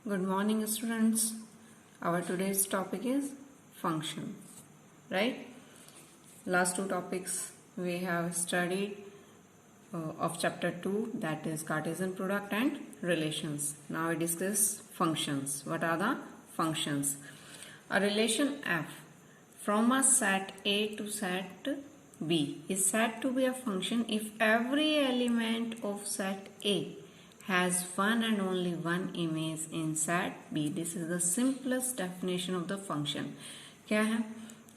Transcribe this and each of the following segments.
Good morning, students. Our today's topic is function, right? Last two topics we have studied of chapter 2, that is Cartesian product and relations. Now we discuss functions. What are the functions? A relation f from a set A to set B is said to be a function if every element of set A has one and only one image in set B. This is the simplest definition of the function. क्या है?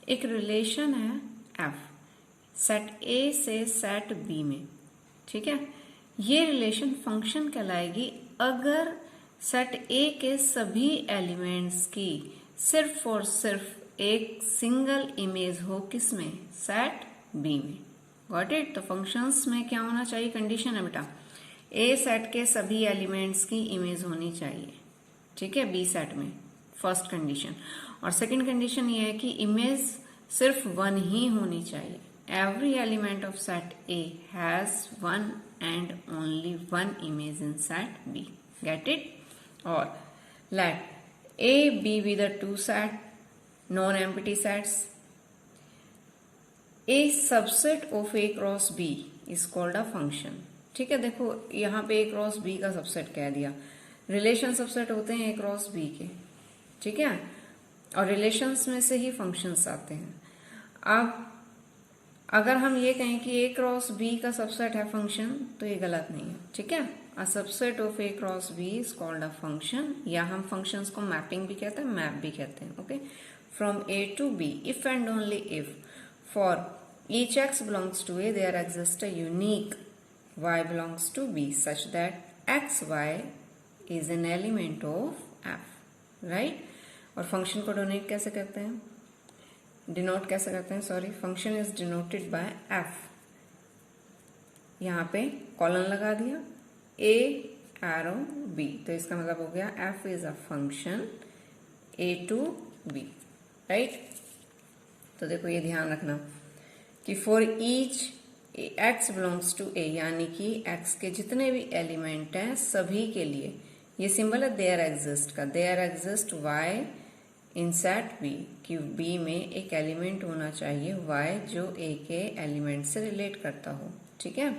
एक relation है f set A से set B में, ठीक है? ये relation function कहलाएगी अगर सेट A के सभी एलिमेंट्स की सिर्फ और सिर्फ एक सिंगल इमेज हो, किसमें? सेट B में. Got it? तो फंक्शंस में क्या होना चाहिए? कंडीशन है बेटा, ए सेट के सभी एलिमेंट्स की इमेज होनी चाहिए, ठीक है, बी सेट में, फर्स्ट कंडीशन. और सेकंड कंडीशन ये है कि इमेज सिर्फ वन ही होनी चाहिए. Every element of set A has one and only one image in set B. Get it? और let A B the two set non empty sets. A subset of A cross B is called a function. ठीक है, देखो यहाँ पे A cross B का subset कह दिया. Relation subset होते हैं ए क्रॉस बी के, ठीक है, और रिलेशंस में से ही फंक्शंस आते हैं. अब अगर हम ये कहें कि ए क्रॉस बी का सबसेट है फंक्शन, तो ये गलत नहीं है, ठीक है. A subset of A cross B is called a function, या हम फंक्शंस को मैपिंग भी कहते हैं, मैप भी कहते हैं. Okay, from A to B if and only if for each x belongs to A there exist a unique y belongs to B such that xy is an element of f, right? और function को donate कैसे करते हैं, denote कैसे करते हैं, sorry, function is denoted by f. यहाँ पे कॉलन लगा दिया, a एरो b, तो इसका मतलब हो गया f is a function a to b, right? तो देखो ये ध्यान रखना कि for each x belongs to a, यानी कि x के जितने भी एलिमेंट हैं सभी के लिए ये सिंबल है देयर एग्जिस्ट का. There exist y in set b, कि b में एक एलिमेंट होना चाहिए y जो a के एलिमेंट से रिलेट करता हो, ठीक है.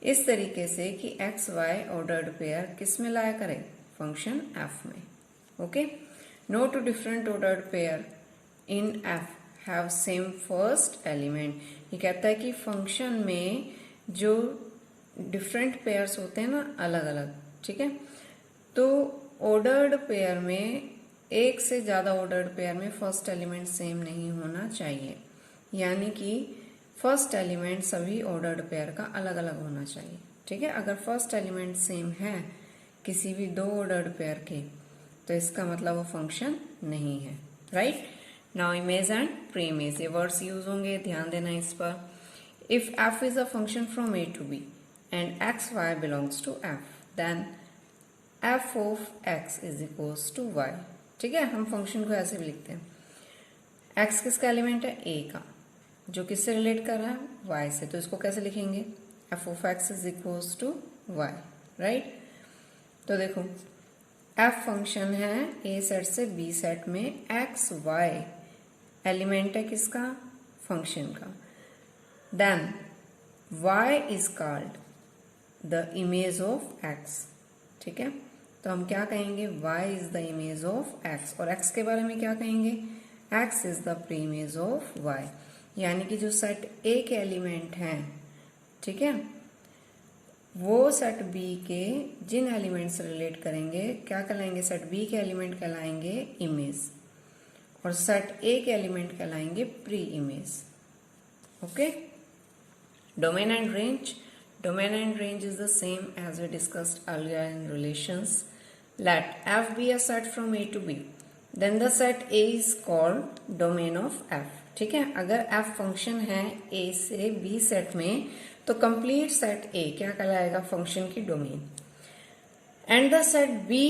इस तरीके से कि x y ऑर्डर्ड पेयर किस में लाया करें? फंक्शन f में. Okay, no two different ordered pair in f have same first element. ये कहता है कि फंक्शन में जो डिफरेंट पेयर्स होते हैं ना, अलग अलग, ठीक है, तो ऑर्डर्ड पेयर में एक से ज्यादा ऑर्डर्ड पेयर में फर्स्ट एलिमेंट सेम नहीं होना चाहिए. यानी कि फर्स्ट एलिमेंट सभी ऑर्डर्ड पेयर का अलग अलग होना चाहिए, ठीक है. अगर फर्स्ट एलिमेंट सेम है किसी भी दो ऑर्डर्ड पेयर के, तो इसका मतलब वो फंक्शन नहीं है, right? Now image and preimage, ये वर्ड्स यूज होंगे, ध्यान देना इस पर. If f is a function from a to b and x y belongs to f, then f of x is equals to y. ठीक है, हम function को ऐसे भी लिखते हैं. x किसका एलिमेंट है? a का, जो किससे रिलेट कर रहा है? y से. तो इसको कैसे लिखेंगे? f of x is equals to y, right? तो देखो f फंक्शन है a सेट से b सेट में, x y एलिमेंट है किसका? फंक्शन का. Then y is called the image of x, ठीक है. तो हम क्या कहेंगे? y is the image of x. और x के बारे में क्या कहेंगे? x is the preimage of y. यानी कि जो सेट a के एलिमेंट हैं, ठीक है, वो सेट b के जिन एलिमेंट से रिलेट करेंगे क्या कहलाएंगे? सेट b के एलिमेंट कहलाएंगे इमेज, और सेट A के एलिमेंट कहलाएंगे pre image. Okay, domain and range. Domain and range is the same as we discussed earlier in relations. Let f be a set from A to B, then the set A is called domain of f. ठीक है, अगर f function है A से B set में, तो complete set A क्या कहलाएगा? Function की domain. And the set B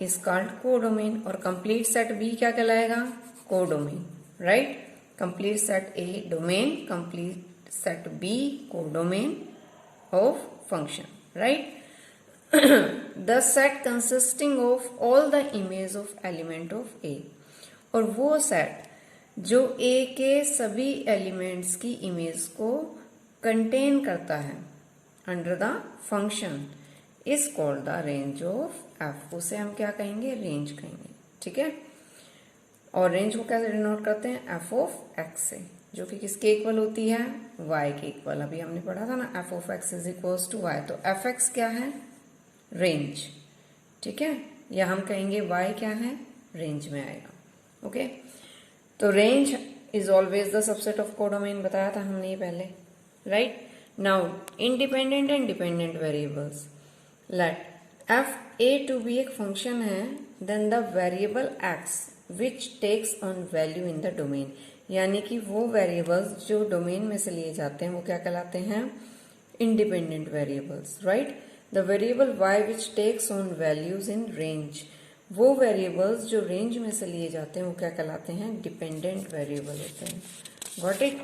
is called codomain, और कंप्लीट सेट B क्या कहलाएगा? Codomain, right? Complete set A domain, complete set B codomain of function, right? The set consisting of all the image of element of A, और वो set जो ए के सभी elements की image को कंटेन करता है under the function is called the range of F. उसे हम क्या कहेंगे? रेंज कहेंगे। ठीक है, और रेंज को कैसे डिनोट करते हैं? एफ ऑफ एक्स से, जो कि किसके इक्वल होती है? वाई के इक्वल। अभी हमने पढ़ा था ना, f of x is equals to y. तो एफ एक्स क्या है? रेंज। ठीक है, या हम कहेंगे वाई क्या है? रेंज में आएगा। ओके, तो range is always the subset of codomain, बताया था हमने ये पहले, right. Now independent and dependent variables, let f A to B एक फंक्शन है, then the variable x which takes on value in the domain, यानी कि वो वेरिएबल्स जो डोमेन में से लिए जाते हैं वो क्या कहलाते हैं? Independent variables, right. The variable y which takes on values in range, वो वेरिएबल्स जो रेंज में से लिए जाते हैं वो क्या कहलाते हैं? डिपेंडेंट वेरिएबल होते हैं। Got it?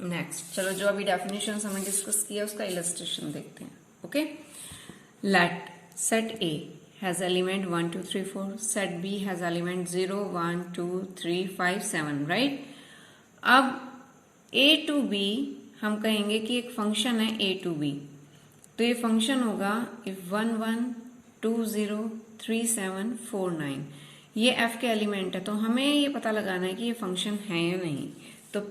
नेक्स्ट, चलो जो अभी डेफिनेशन हमने डिस्कस किया उसका इलस्ट्रेशन देखते हैं। Okay, let set A has element 1 2 3 4, set B has element 0 1 2 3 5 7, right। अब A to B हम कहेंगे कि एक फंक्शन है A to B, तो ये फंक्शन होगा if 1 1 2 0 3 7 4 9, ये F के एलिमेंट है। तो हमें ये पता लगाना है कि ये फंक्शन है या नहीं। तो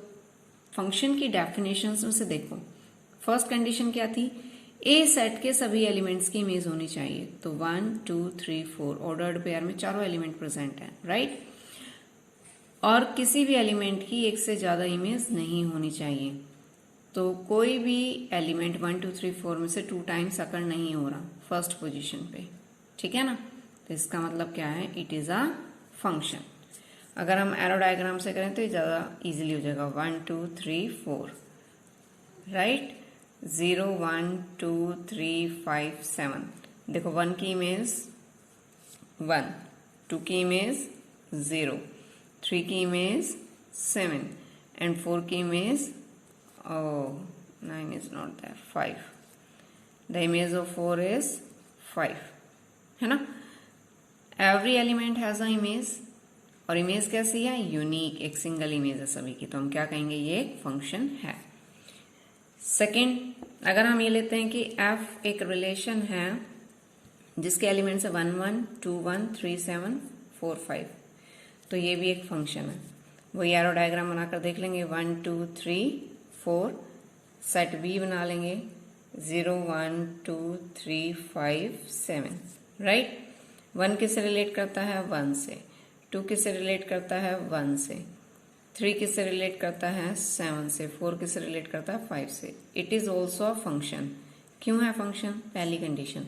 फंक्शन की डेफिनेशंस में से देखो, फर्स्ट कंडीशन क्या थी? ए सेट के सभी एलिमेंट्स की इमेज होनी चाहिए। तो 1 2 3 4 ऑर्डर्ड पेयर में चारों एलिमेंट प्रेजेंट हैं, राइट। और किसी भी एलिमेंट की एक से ज्यादा इमेज नहीं होनी चाहिए। तो कोई भी एलिमेंट 1 2 3 4 में से 2 टाइम्स अकर नहीं हो रहा फर्स्ट पोजीशन पे, ठीक है ना। तो इसका मतलब क्या है? It is a function. अगर हम एरो डायग्राम से करें तो ये ज्यादा इजीली हो जाएगा। 1 2 3 4, राइट। 0 1 2 3 5 7, देखो 1 की इमेज 1, 2 की इमेज 0, 3 की इमेज 7 एंड 4 की image 9 is not there, 5. The image of 4 is 5, है ना। Every element has a image, और इमेज कैसी है? यूनिक, एक सिंगल इमेज है सभी की। तो हम क्या कहेंगे? ये एक फंक्शन है। सेकेंड, अगर हम ये लेते हैं कि f एक रिलेशन है जिसके एलिमेंट्स है 1 1 2 1 3 7 4 5, तो ये भी एक फंक्शन है। वो एरो डायग्राम बनाकर देख लेंगे। 1 2 3 4, सेट बी बना लेंगे 0 1 2 3 5 7, राइट। 1 किससे रिलेट करता है? 1 से। 2 किससे रिलेट करता है? 1 से। 3 किससे रिलेट करता है? 7 से। 4 किससे रिलेट करता है? 5 से। It is also a function. क्यों है फंक्शन? पहली कंडीशन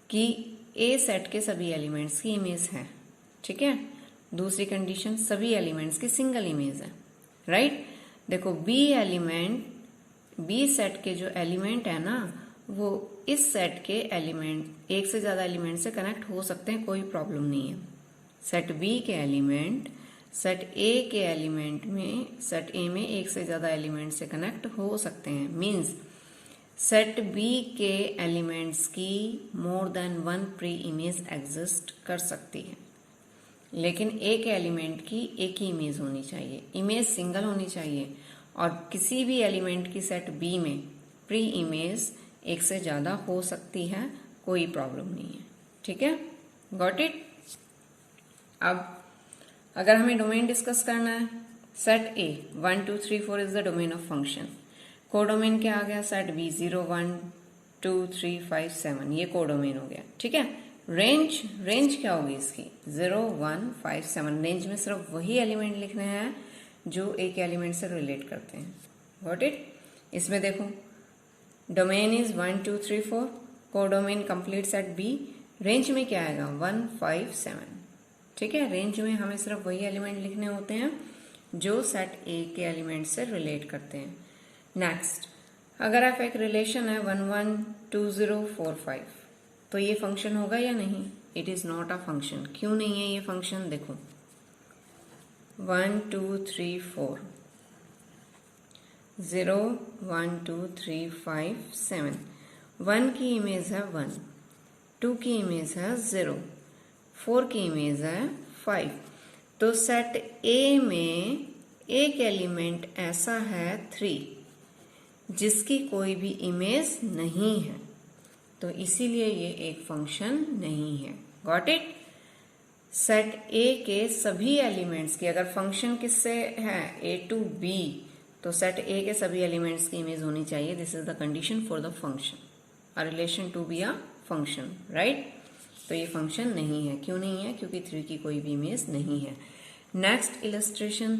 कि ए सेट के सभी एलिमेंट्स की इमेज है, ठीक है। दूसरी कंडीशन, सभी एलिमेंट्स की सिंगल इमेज है, राइट। देखो बी सेट के जो एलिमेंट है ना, वो इस सेट के एलिमेंट, एक से ज्यादा एलिमेंट से कनेक्ट हो सकते हैं, कोई प्रॉब्लम नहीं है। सेट बी के एलिमेंट सेट ए के एलिमेंट में, सेट ए में एक से ज्यादा एलिमेंट से कनेक्ट हो सकते हैं। मींस सेट बी के एलिमेंट्स की more than 1 pre image exist कर सकती है, लेकिन ए के एलिमेंट की एक ही इमेज होनी चाहिए, इमेज सिंगल होनी चाहिए। और किसी भी एलिमेंट की सेट बी में प्री इमेज एक से ज्यादा हो सकती है, कोई प्रॉब्लम नहीं है, ठीक है। Got it? अब अगर हमें डोमेन डिस्कस करना है, set A 1 2 3 4 is the domain of function. Codomain क्या आ गया? सेट बी 0 1 2 3 5 7, ये कोडोमेन हो गया, ठीक है। रेंज क्या होगी इसकी? 0 1 5 7। रेंज में सिर्फ वही एलिमेंट लिखने हैं जो एक एलिमेंट से रिलेट करते हैं। Got it? इसमें देखो, domain is 1 2 3 4, codomain complete set B. Range में क्या आएगा? 1 5 7, ठीक है। रेंज में हमें सिर्फ वही एलिमेंट लिखने होते हैं जो सेट ए के एलिमेंट से रिलेट करते हैं। नेक्स्ट, अगर आप एक रिलेशन है 1 1 2 0 4 5, तो ये फंक्शन होगा या नहीं? It is not a function. क्यों नहीं है ये फंक्शन? देखो 1 2 3 4 0 1 2 3 5 7, 1 की इमेज है 1, 2 की इमेज है 0, 4 की इमेज है 5। तो सेट ए में एक एलिमेंट ऐसा है 3 जिसकी कोई भी इमेज नहीं है, तो इसीलिए ये एक फंक्शन नहीं है। Got it? सेट ए के सभी एलिमेंट्स की, अगर फंक्शन किससे है ए टू बी, तो सेट ए के सभी एलिमेंट्स की इमेज होनी चाहिए। This is the condition for the function, a relation to be a function, right? तो ये फंक्शन नहीं है। क्यों नहीं है? क्योंकि 3 की कोई भी इमेज नहीं है। नेक्स्ट इलस्ट्रेशन,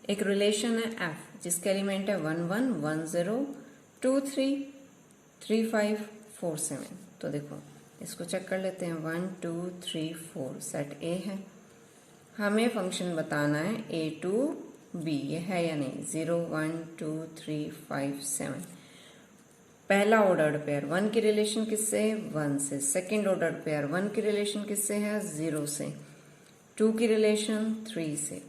एक रिलेशन है एफ जिसके एलिमेंट है 1 1 1 0 2 3 3 5 4 7। तो देखो इसको चेक कर लेते हैं। 1 2 3 4 सेट ए है। हमें फंक्शन बताना है ए टू बी, ये है या नहीं। 0 1 2 3 5 7 पहला ऑर्डर्ड पेयर 1 की रिलेशन किससे? 1 से। सेकेंड ऑर्डर्ड पेयर 1 की रिलेशन किससे है? 0 से। 2 की रिलेशन 3 से,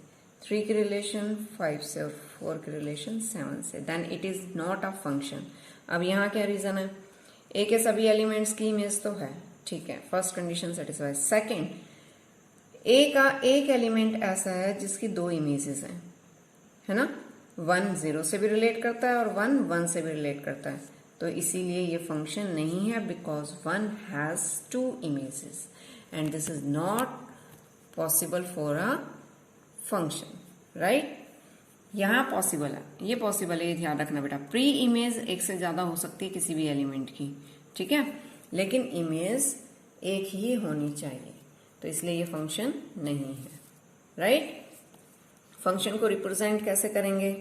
3 की रिलेशन 5 से, और 4 की रिलेशन 7 से। Then it is not a function. अब यहाँ क्या रीजन है? ए के सभी एलिमेंट्स की इमेज तो है, ठीक है, फर्स्ट कंडीशन सेटिस्फाई। सेकेंड, ए का एक एलिमेंट ऐसा है जिसकी 2 इमेजेस हैं, है ना? 1 0 से भी रिलेट करता है और 1 1 से भी रिलेट करता है, तो इसीलिए ये फंक्शन नहीं है, because 1 has 2 images and this is not possible for a function, right? यहां पॉसिबल है, ये पॉसिबल है, ये ध्यान रखना बेटा। प्री इमेज एक से ज्यादा हो सकती है किसी भी एलिमेंट की, ठीक है, लेकिन इमेज एक ही होनी चाहिए, तो इसलिए ये फंक्शन नहीं है, राइट? फंक्शन को रिप्रेजेंट कैसे करेंगे?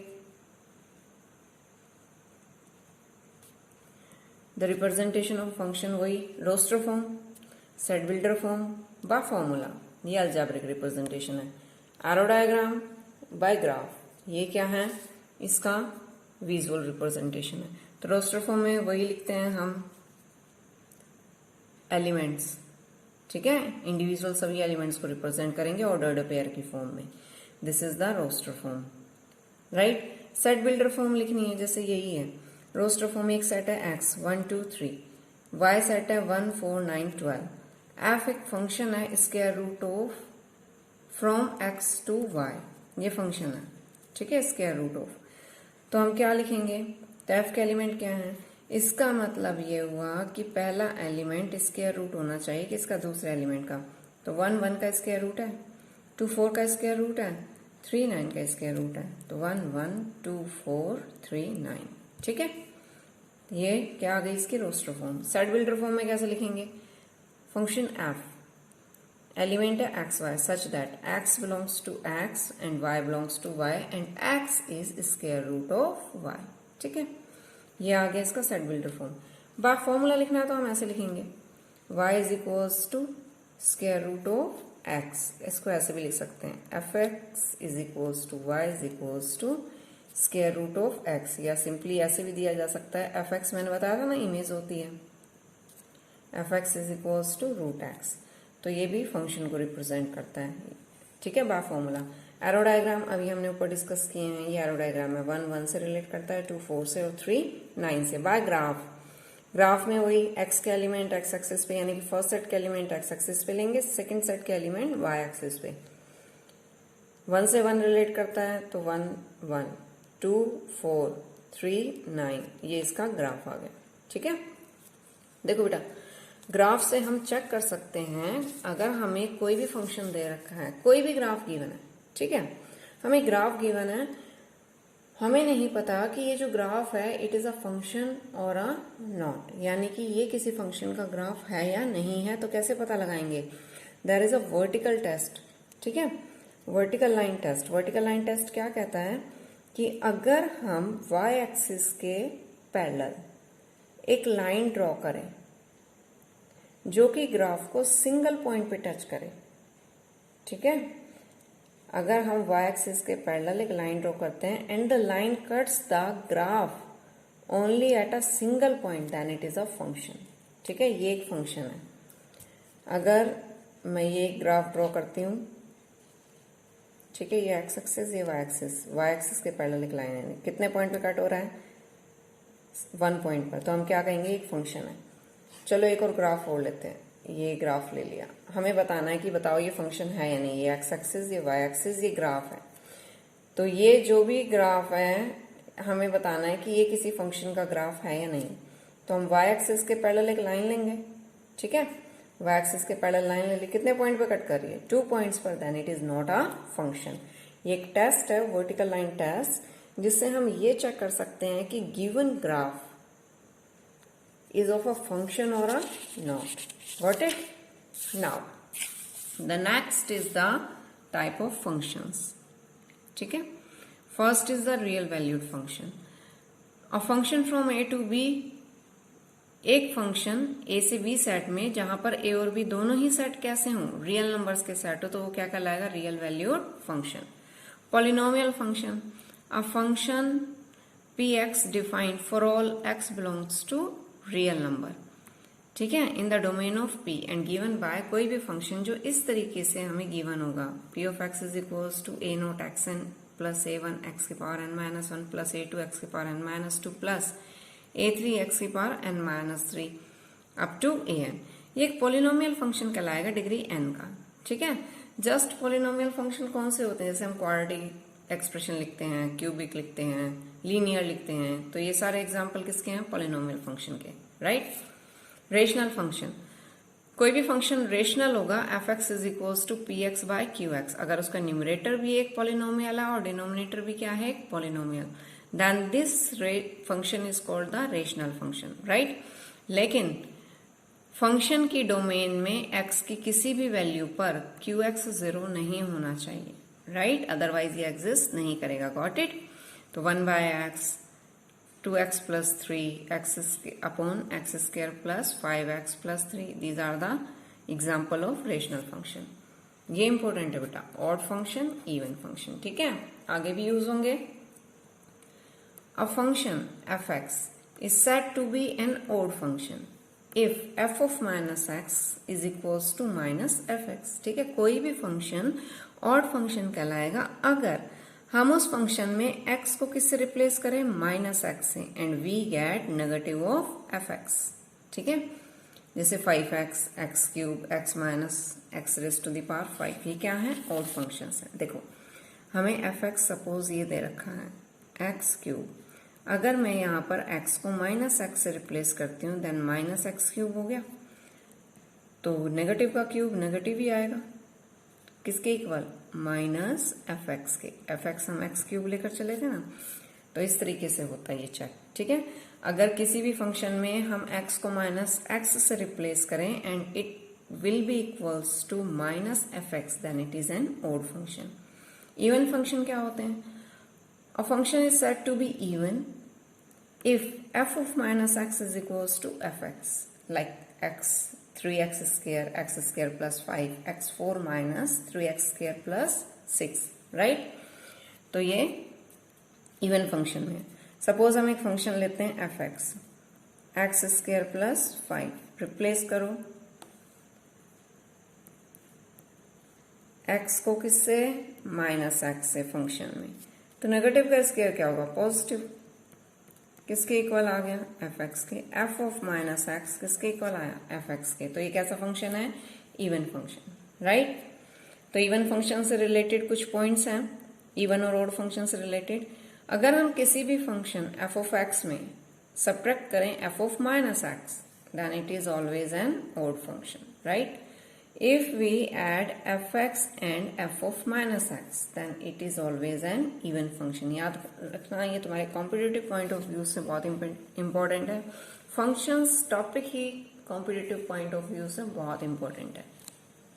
द रिप्रेजेंटेशन ऑफ फंक्शन वही roster form, set builder form by formula, ये अलजेब्रिक रिप्रेजेंटेशन है। एरो डायग्राम बाय ग्राफ, ये क्या है? इसका विजुअल रिप्रेजेंटेशन है। तो रोस्टर फॉर्म में वही लिखते हैं हम एलिमेंट्स, ठीक है, इंडिविजुअल सभी एलिमेंट्स को रिप्रेजेंट करेंगे ऑर्डर्ड पेयर की फॉर्म में। This is the roster form, right? Set builder form लिखनी है, जैसे यही है। रोस्टर फॉर्म एक सेट है x 1 2 3, y सेट है 1 4 9 12, f एक फंक्शन है square root of from x to y, ये फंक्शन है, ठीक है, स्क्वायर रूट ऑफ। तो हम क्या लिखेंगे? तो f के एलिमेंट क्या है? इसका मतलब ये हुआ कि पहला एलिमेंट स्क्वायर रूट होना चाहिए किसका? दूसरे एलिमेंट का। तो 1 1 का स्क्वायर रूट है, 2 4 का स्क्वायर रूट है, 3 9 का स्क्वायर रूट है, तो 1 1 2 4 3 9, ठीक है। ये क्या आ गई इसकी roster form. Set builder form में कैसे लिखेंगे? फंक्शन एफ, एलिमेंट है x y such that x belongs to x and y belongs to y and x is square root of y, ठीक है। ये आ गया इसका set builder form. By formula लिखना है तो हम ऐसे लिखेंगे y is equals to square root of x, इसको ऐसे भी लिख सकते हैं f x is equals to y is equals to square root of x, या सिंपली ऐसे भी दिया जा सकता है एफ एक्स, मैंने बताया था ना इमेज होती है, f x is equals to root x, तो ये भी फंक्शन को रिप्रेजेंट करता है, ठीक है, बा फॉर्मूला। एरो डायग्राम अभी हमने ऊपर डिस्कस किए हैं, ये एरो डायग्राम है, 1 1 से रिलेट करता है, 2 4 से और 3 9 से। बाय ग्राफ, ग्राफ में वही एक्स के एलिमेंट एक्स एक्सिस पे, यानी कि फर्स्ट सेट के एलिमेंट एक्स एक्सिस पे लेंगे, सेकंड सेट के एलिमेंट वाई एक्सिस पे। 1 से 1 रिलेट करता है तो 1 1 2 4 3 9, ये इसका ग्राफ आ गया, ठीक है। देखो बेटा, ग्राफ से हम चेक कर सकते हैं अगर हमें कोई भी फंक्शन दे रखा है, कोई भी ग्राफ गिवन है, ठीक है, हमें ग्राफ गिवन है, हमें नहीं पता कि ये जो ग्राफ है इट इज अ फंक्शन और अ नॉट, यानी कि ये किसी फंक्शन का ग्राफ है या नहीं है, तो कैसे पता लगाएंगे? There is a vertical test, ठीक है, vertical line test. Vertical line test क्या कहता है कि अगर हम y एक्सिस के पैरेलल एक लाइन ड्रॉ करें जो कि ग्राफ को सिंगल पॉइंट पे टच करे, ठीक है, अगर हम y एक्सिस के पैरेलल एक लाइन ड्रॉ करते हैं and the line cuts the graph only at a single point, then it is a function, ठीक है, ये एक फंक्शन है। अगर मैं ये ग्राफ ड्रॉ करती हूं, ठीक है, ये एक्स एक्सिस, ये y एक्सिस के पैरेलल एक लाइन है, कितने पॉइंट पे कट हो रहा है? 1 पॉइंट पर, तो हम क्या कहेंगे? एक फंक्शन है। चलो एक और ग्राफ और लेते हैं। ये ग्राफ ले लिया, हमें बताना है कि बताओ ये फंक्शन है या नहीं। ये एक्स एक्सिस, ये वाई एक्सिस, ये ग्राफ है। तो ये जो भी ग्राफ है हमें बताना है कि ये किसी फंक्शन का ग्राफ है या नहीं। तो हम वाई एक्सिस के पैरेलल एक लाइन लेंगे, ठीक है। वाई एक्सिस के पैरेलल लाइन ले ली, कितने पॉइंट पे कट कर रही है? 2 पॉइंट्स पर, then it is not a function. ये एक टेस्ट है, वर्टिकल लाइन टेस्ट, जिससे हम ये चेक कर सकते हैं कि given graph is of a function or a not. Got it? Now, the next is the type of functions. ठीक है? First is the real valued function. A function from A to B, एक function A से B set में जहां पर A और B दोनों ही set कैसे हों, रियल नंबर्स के सेट हो, तो वो क्या कहलाएगा? Real valued function. Polynomial function, a function px defined for all x belongs to real number, ठीक है, इन the domain of p and given by कोई भी फंक्शन जो इस तरीके से हमें गिवन होगा। p of x is equals to a naught x n plus a one x की power n minus one plus a two x की power n minus two plus a three x की power n minus three up to a n। ये एक polynomial function कहलाएगा degree n का, ठीक है। Just polynomial function कौन से होते हैं? जैसे हम क्वाड्रेटिक एक्सप्रेशन लिखते हैं, क्यूबिक लिखते हैं, लीनियर लिखते हैं, तो ये सारे एग्जाम्पल किसके हैं? पॉलिनोमियल फंक्शन के, राइट। रेशनल फंक्शन, कोई भी फंक्शन रेशनल होगा f x is equals to p x by q x, अगर उसका न्यूमरेटर भी एक पॉलिनोमियल है और डिनोमिनेटर भी क्या है? एक polynomial, then this function is called the rational function, right. लेकिन फंक्शन की डोमेन में x की किसी भी वैल्यू पर क्यू एक्स 0 नहीं होना चाहिए, राइट, अदरवाइज ये एग्जिस्ट नहीं करेगा। Got it? तो 1 by x, 2x plus 3 x upon x square plus 5x plus 3, these are the example of rational function. ये इंपॉर्टेंट है बेटा, ऑड फंक्शन, इवन फंक्शन, ठीक है, आगे भी यूज होंगे। A function f x is said to be an odd function if f of minus x is equals to minus f x, ठीक है। कोई भी फंक्शन ऑड फंक्शन कहलाएगा अगर हम उस फंक्शन में x को किससे रिप्लेस करें? माइनस एक्स से, and we get negative of f x, ठीक है। जैसे 5x, x cube, x minus x raise to the power 5, ये क्या है? ऑड फंक्शंस है। देखो हमें एफ एक्स सपोज ये दे रखा है एक्स क्यूब, अगर मैं यहाँ पर x को माइनस एक्स से रिप्लेस करती हूँ देन माइनस एक्स क्यूब हो गया, तो नेगेटिव का क्यूब नेगेटिव ही आएगा, किसके इक्वल? माइनस एफ एक्स के। एफ एक्स हम एक्स क्यूब लेकर चले थे ना, तो इस तरीके से होता है ये चेक, ठीक है। अगर किसी भी फंक्शन में हम x को माइनस एक्स से रिप्लेस करें and it will be equals to minus f x, then it is an odd function. Even function क्या होते हैं? A function is said to be even if f of minus x is equals to fx, like x 3x square plus 5, x 4 minus 3x square plus 6, right? तो ये even function में, suppose हम एक function लेते हैं fx, x square plus 5, replace करो x को किससे? माइनस एक्स से फंक्शन में, तो नेगेटिव का स्क्वायर क्या होगा? पॉजिटिव, किसके इक्वल आ गया? एफ एक्स के। एफ ऑफ माइनस एक्स किसके इक्वल आया? एफ एक्स के। तो ये कैसा फंक्शन है? Even function, right. तो इवन फंक्शन से रिलेटेड कुछ पॉइंट्स हैं, इवन और ऑड फंक्शन से रिलेटेड। अगर हम किसी भी फंक्शन एफ ऑफ एक्स में सब्ट्रैक्ट करें f of minus x, then it is always an odd function, right. If we add fx and f of minus x, then it is always an even function. याद रखना, ये तुम्हारे competitive point of view से बहुत important है। Functions topic he competitive point of view से बहुत important है,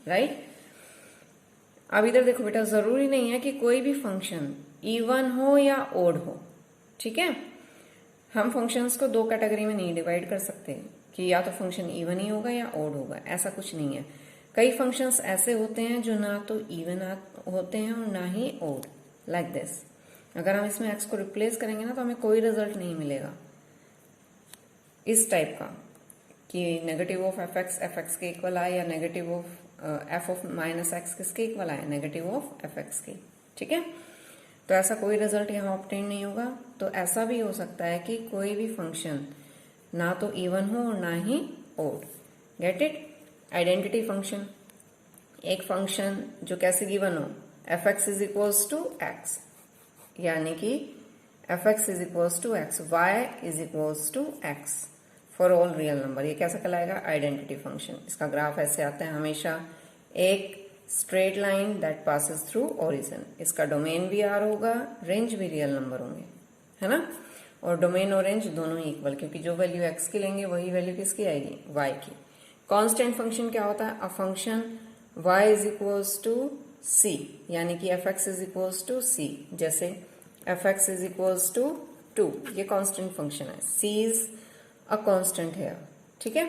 राइट। अब इधर देखो बेटा, जरूरी नहीं है कि कोई भी फंक्शन इवन हो या ओड हो, ठीक है। हम फंक्शंस को दो कैटेगरी में नहीं डिवाइड कर सकते कि या तो फंक्शन इवन ही होगा या ओड होगा, ऐसा कुछ नहीं है। कई फंक्शंस ऐसे होते हैं जो ना तो इवन होते हैं और ना ही ओड, लाइक दिस। अगर हम इसमें x को रिप्लेस करेंगे ना तो हमें कोई रिजल्ट नहीं मिलेगा इस टाइप का कि नेगेटिव ऑफ एफ एक्स के इक्वल आए, या negative of F of minus x किसके इक्वल आए? नेगेटिव ऑफ एफ एक्स के, ठीक है। तो ऐसा कोई रिजल्ट यहाँ ऑब्टेन नहीं होगा। तो ऐसा भी हो सकता है कि कोई भी फंक्शन ना तो इवन हो और ना ही odd. Get it? Identity function, एक फंक्शन जो कैसे गिवन हो, f x is equals to x, यानी कि f x is equals to x, y is equals to x for all real number. ये कैसा कहलाएगा? Identity function. इसका ग्राफ ऐसे आता है हमेशा, एक straight line that passes through origin. इसका डोमेन भी आर होगा, रेंज भी रियल नंबर होंगे, है ना। और डोमेन और रेंज दोनों ही इक्वल, क्योंकि जो वैल्यू एक्स की लेंगे वही वैल्यू किसकी आएगी? वाई की। कांस्टेंट फंक्शन क्या होता है? A function y is equals to c, यानी कि f x is equals to c. जैसे f x is equals to 2, ये कांस्टेंट फंक्शन है, c इज अ कांस्टेंट है, ठीक है।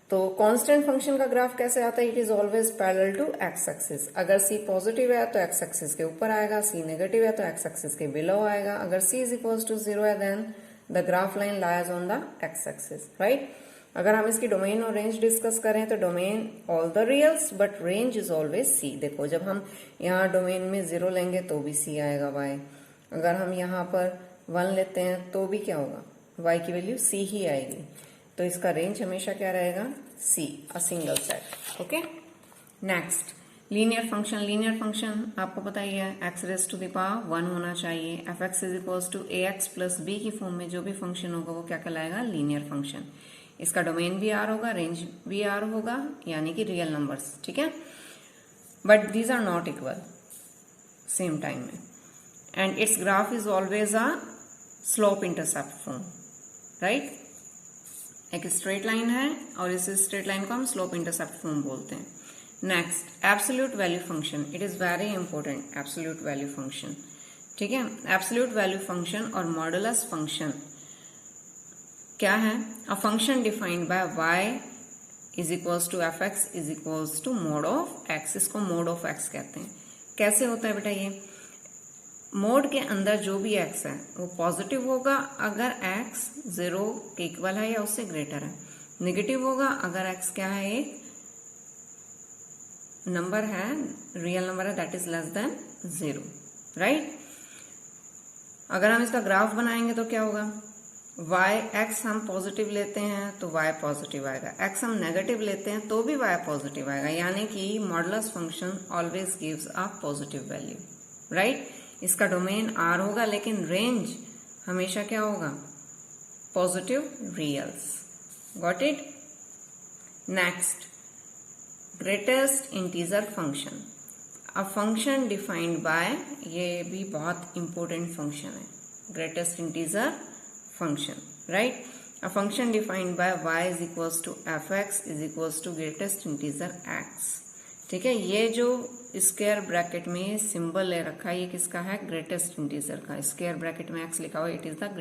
तो कांस्टेंट फंक्शन का ग्राफ कैसे आता है? It is always parallel to x axis. अगर c पॉजिटिव है तो एक्स एक्सिस के ऊपर आएगा, c नेगेटिव है तो एक्स एक्सिस के बिलो आएगा। अगर c इज इक्वल्स टू 0 है then the graph line lies on the x axis, right. अगर हम इसकी डोमेन और रेंज डिस्कस करें तो domain all the reals but range is always c. देखो जब हम यहाँ डोमेन में 0 लेंगे तो भी सी आएगा y, अगर हम यहाँ पर 1 लेते हैं तो भी क्या होगा? y की वैल्यू c ही आएगी। तो इसका रेंज हमेशा क्या रहेगा? c, a single set. Okay, next linear function. Linear function आपको पता ही है, x raise to the power 1 होना चाहिए। F x is equals to a x plus b की फॉर्म में जो भी फंक्शन होगा वो क्या कहलाएगा? Linear function. इसका डोमेन भी आर होगा, रेंज भी आर होगा, यानी कि रियल नंबर्स, ठीक है। But these are not equal same time में, and it's graph is always a slope intercept form, right. एक स्ट्रेट लाइन है और इस स्ट्रेट लाइन को हम स्लोप इंटरसेप्ट फॉर्म बोलते हैं। Next absolute value function, it is very important, absolute value function, ठीक है। एब्सोल्यूट वैल्यू फंक्शन और मॉडुलस फंक्शन क्या है? A function defined by y is equals to f x is equals to mod of x. इसको mod of x कहते हैं। कैसे होता है बेटा? ये मोड के अंदर जो भी x है वो पॉजिटिव होगा अगर x 0 के इक्वल है या उससे ग्रेटर है, नेगेटिव होगा अगर x क्या है? एक नंबर है, रियल नंबर है, that is less than 0, right. अगर हम इसका ग्राफ बनाएंगे तो क्या होगा? x हम पॉजिटिव लेते हैं तो y पॉजिटिव आएगा, x हम नेगेटिव लेते हैं तो भी y पॉजिटिव आएगा, यानी कि modulus function always gives a positive value, right. इसका डोमेन r होगा लेकिन रेंज हमेशा क्या होगा? Positive reals. Got it? Next greatest integer function. A function defined by, ये भी बहुत इंपॉर्टेंट फंक्शन है, greatest integer function, right? A function defined by y is equals to fx is equals to greatest integer x, ठीक है। ये जो square bracket में symbol ले रखा है ये किसका है? ग्रेटेस्ट इंटीजर का। स्क्वायर ब्रैकेट में x लिखा हुआ, इट इज द ग्रेटेस्ट